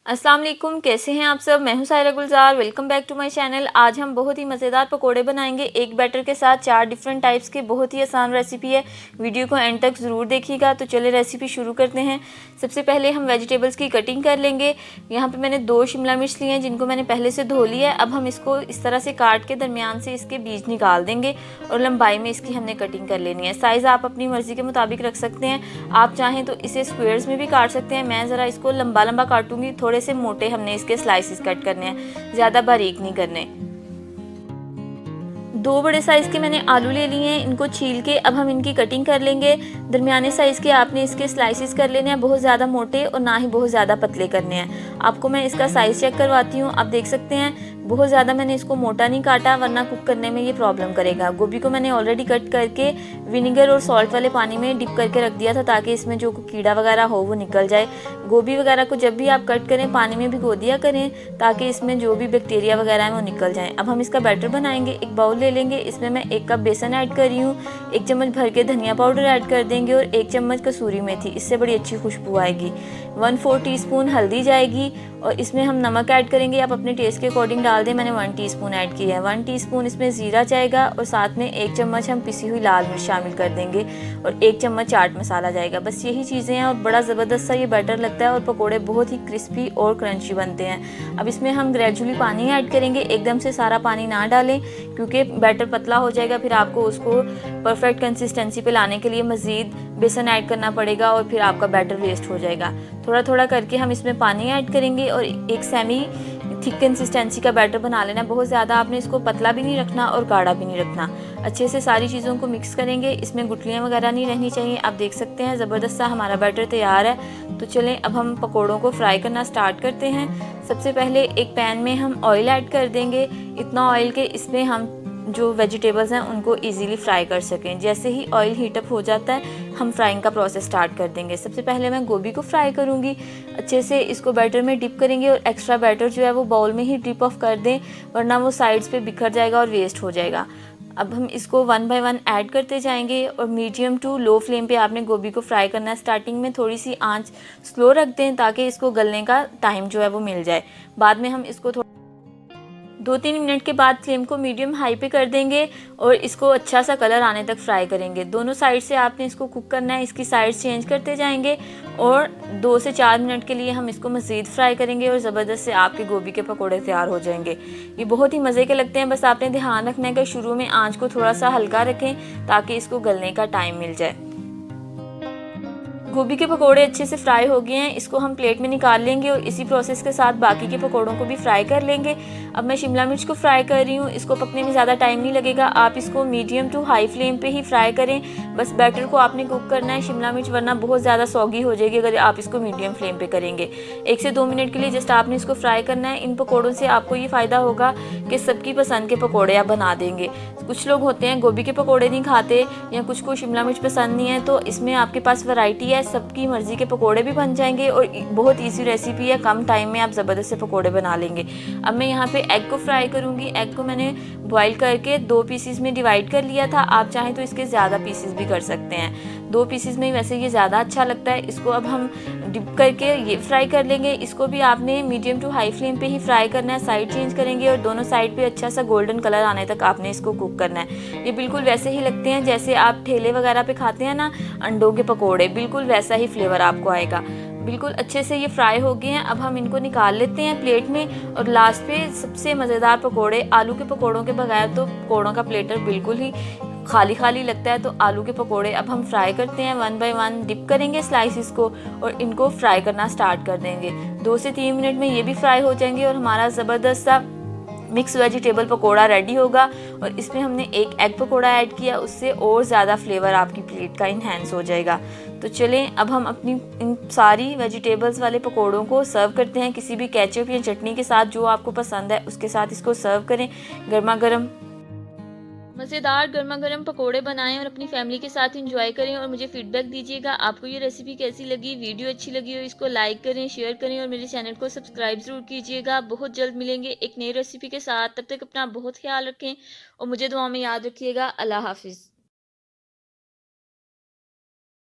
अस्सलाम वालेकुम, कैसे हैं आप सब। मैं हूं Saira Gulzar, welcome back to my channel. आज हम बहुत ही मज़ेदार पकोड़े बनाएंगे एक बैटर के साथ, 4 डिफरेंट टाइप्स के। बहुत ही आसान रेसिपी है, वीडियो को एंड तक ज़रूर देखिएगा। तो चलिए रेसिपी शुरू करते हैं। सबसे पहले हम वेजिटेबल्स की कटिंग कर लेंगे। यहाँ पे मैंने 2 शिमला मिर्च लिए हैं जिनको मैंने पहले से धो लिया है। अब हम इसको इस तरह से काट के दरमियान से इसके बीज निकाल देंगे और लंबाई में इसकी हमने कटिंग कर लेनी है। साइज़ आप अपनी मर्ज़ी के मुताबिक रख सकते हैं, आप चाहें तो इसे स्क्वेयर्स में भी काट सकते हैं। मैं ज़रा इसको लंबा लंबा काटूंगी, थोड़े से मोटे हमने इसके स्लाइसेस कट करने हैं, ज़्यादा बारीक नहीं करने। 2 बड़े साइज़ के मैंने आलू ले लिए हैं, इनको छील के अब हम इनकी कटिंग कर लेंगे। दरमियाने साइज़ के आपने इसके स्लाइसेस कर लेने हैं, बहुत ज़्यादा मोटे और ना ही बहुत ज़्यादा पतले करने हैं। आपको मैं इसका साइज़ चेक करवाती हूँ। आप देख सकते हैं बहुत ज़्यादा मैंने इसको मोटा नहीं काटा, वरना कुक करने में ये प्रॉब्लम करेगा। गोभी को मैंने ऑलरेडी कट करके विनेगर और सॉल्ट वाले पानी में डिप करके रख दिया था, ताकि इसमें जो कीड़ा वगैरह हो वो निकल जाए। गोभी वगैरह को जब भी आप कट करें पानी में भिगो दिया करें, ताकि इसमें जो भी बैक्टीरिया वगैरह है वो निकल जाएं। अब हम इसका बैटर बनाएंगे। एक बाउल ले लेंगे, इसमें मैं 1 कप बेसन ऐड कर रही हूँ, 1 चम्मच भर के धनिया पाउडर ऐड कर देंगे और 1 चम्मच कसूरी मेथी, इससे बड़ी अच्छी खुशबू आएगी। 1/4 टीस्पून हल्दी जाएगी और इसमें हम नमक ऐड करेंगे। आप अपने टेस्ट के अकॉर्डिंग डाल दें, मैंने 1 टीस्पून ऐड किया है। 1 टीस्पून इसमें ज़ीरा जाएगा और साथ में 1 चम्मच हम पिसी हुई लाल मिर्च शामिल कर देंगे और 1 चम्मच चाट मसाला जाएगा। बस यही चीज़ें हैं और बड़ा ज़बरदस्त सा ये बैटर लगता है और पकोड़े बहुत ही क्रिस्पी और क्रंची बनते हैं। अब इसमें हम ग्रेजुअली पानी ऐड करेंगे, एकदम से सारा पानी ना डालें क्योंकि बैटर पतला हो जाएगा, फिर आपको उसको परफेक्ट कंसिस्टेंसी पे लाने के लिए मज़ीद बेसन ऐड करना पड़ेगा और फिर आपका बैटर वेस्ट हो जाएगा। थोड़ा थोड़ा करके हम इसमें पानी ऐड करेंगे और एक सेमी थिक कंसिस्टेंसी का बैटर बना लेना। बहुत ज़्यादा आपने इसको पतला भी नहीं रखना और गाढ़ा भी नहीं रखना। अच्छे से सारी चीज़ों को मिक्स करेंगे, इसमें गुठलियाँ वगैरह नहीं रहनी चाहिए। आप देख सकते हैं ज़बरदस्त सा हमारा बैटर तैयार है। तो चलें अब हम पकोड़ों को फ्राई करना स्टार्ट करते हैं। सबसे पहले एक पैन में हम ऑयल ऐड कर देंगे, इतना ऑयल के इसमें हम जो वेजिटेबल्स हैं उनको इजीली फ्राई कर सकें। जैसे ही ऑयल हीटअप हो जाता है हम फ्राइंग का प्रोसेस स्टार्ट कर देंगे। सबसे पहले मैं गोभी को फ्राई करूंगी। अच्छे से इसको बैटर में डिप करेंगे और एक्स्ट्रा बैटर जो है वो बाउल में ही डिप ऑफ कर दें, वरना वो साइड्स पे बिखर जाएगा और वेस्ट हो जाएगा। अब हम इसको 1 बाय 1 ऐड करते जाएंगे और मीडियम टू लो फ्लेम पे आपने गोभी को फ्राई करना है। स्टार्टिंग में थोड़ी सी आंच स्लो रख दें ताकि इसको गलने का टाइम जो है वो मिल जाए। बाद में हम इसको 2-3 मिनट के बाद फ्लेम को मीडियम हाई पे कर देंगे और इसको अच्छा सा कलर आने तक फ्राई करेंगे। दोनों साइड से आपने इसको कुक करना है, इसकी साइड चेंज करते जाएंगे और 2 से 4 मिनट के लिए हम इसको मज़ीद फ्राई करेंगे और ज़बरदस्त से आपके गोभी के पकोड़े तैयार हो जाएंगे। ये बहुत ही मज़े के लगते हैं। बस आपने ध्यान रखना है कि शुरू में आँच को थोड़ा सा हल्का रखें ताकि इसको गलने का टाइम मिल जाए। गोभी के पकोड़े अच्छे से फ्राई हो गए हैं, इसको हम प्लेट में निकाल लेंगे और इसी प्रोसेस के साथ बाकी के पकोड़ों को भी फ्राई कर लेंगे। अब मैं शिमला मिर्च को फ्राई कर रही हूँ, इसको पकने में ज़्यादा टाइम नहीं लगेगा। आप इसको मीडियम टू हाई फ्लेम पे ही फ्राई करें। बस बैटर को आपने कुक करना है शिमला मिर्च, वरना बहुत ज़्यादा सॉगी हो जाएगी अगर आप इसको मीडियम फ्लेम पे करेंगे। 1 से 2 मिनट के लिए जस्ट आपने इसको फ्राई करना है। इन पकौड़ों से आपको ये फ़ायदा होगा कि सबकी पसंद के पकौड़े आप बना देंगे। कुछ लोग होते हैं गोभी के पकौड़े नहीं खाते या कुछ को शिमला मिर्च पसंद नहीं है, तो इसमें आपके पास वैरायटी है, सबकी मर्ज़ी के पकोड़े भी बन जाएंगे और बहुत इजी रेसिपी है, कम टाइम में आप ज़बरदस्त से पकोड़े बना लेंगे। अब मैं यहाँ पे एग को फ्राई करूँगी। एग को मैंने बॉईल करके 2 पीसेस में डिवाइड कर लिया था, आप चाहें तो इसके ज़्यादा पीसेस भी कर सकते हैं। 2 पीसेस में वैसे ये ज़्यादा अच्छा लगता है। इसको अब हम डिप करके ये फ्राई कर लेंगे। इसको भी आपने मीडियम टू हाई फ्लेम पे ही फ्राई करना है। साइड चेंज करेंगे और दोनों साइड पे अच्छा सा गोल्डन कलर आने तक आपने इसको कुक करना है। ये बिल्कुल वैसे ही लगते हैं जैसे आप ठेले वगैरह पे खाते हैं ना अंडों के पकोड़े, बिल्कुल वैसा ही फ्लेवर आपको आएगा। बिल्कुल अच्छे से ये फ्राई हो गए हैं। अब हम इनको निकाल लेते हैं प्लेट में और लास्ट पे सबसे मज़ेदार पकोड़े, आलू के पकोड़ों के बगैर तो पकोड़ों का प्लेटर बिल्कुल ही खाली खाली लगता है। तो आलू के पकोड़े अब हम फ्राई करते हैं। 1 बाय 1 डिप करेंगे स्लाइसिस को और इनको फ्राई करना स्टार्ट कर देंगे। 2 से 3 मिनट में ये भी फ्राई हो जाएंगे और हमारा ज़बरदस्त सा मिक्स वेजिटेबल पकोड़ा रेडी होगा। और इसमें हमने एक एग पकोड़ा ऐड किया, उससे और ज़्यादा फ्लेवर आपकी प्लेट का इन्हेंस हो जाएगा। तो चलें अब हम अपनी इन सारी वेजिटेबल्स वाले पकोड़ों को सर्व करते हैं किसी भी केचप या चटनी के साथ, जो आपको पसंद है उसके साथ इसको सर्व करें। गर्मा गर्म मज़ेदार गर्मा गर्म पकोड़े बनाएं और अपनी फैमिली के साथ एंजॉय करें और मुझे फीडबैक दीजिएगा आपको ये रेसिपी कैसी लगी। वीडियो अच्छी लगी हो इसको लाइक करें, शेयर करें और मेरे चैनल को सब्सक्राइब ज़रूर कीजिएगा। बहुत जल्द मिलेंगे एक नई रेसिपी के साथ, तब तक अपना बहुत ख्याल रखें और मुझे दुआ में याद रखिएगा। अल्लाह हाफिज़।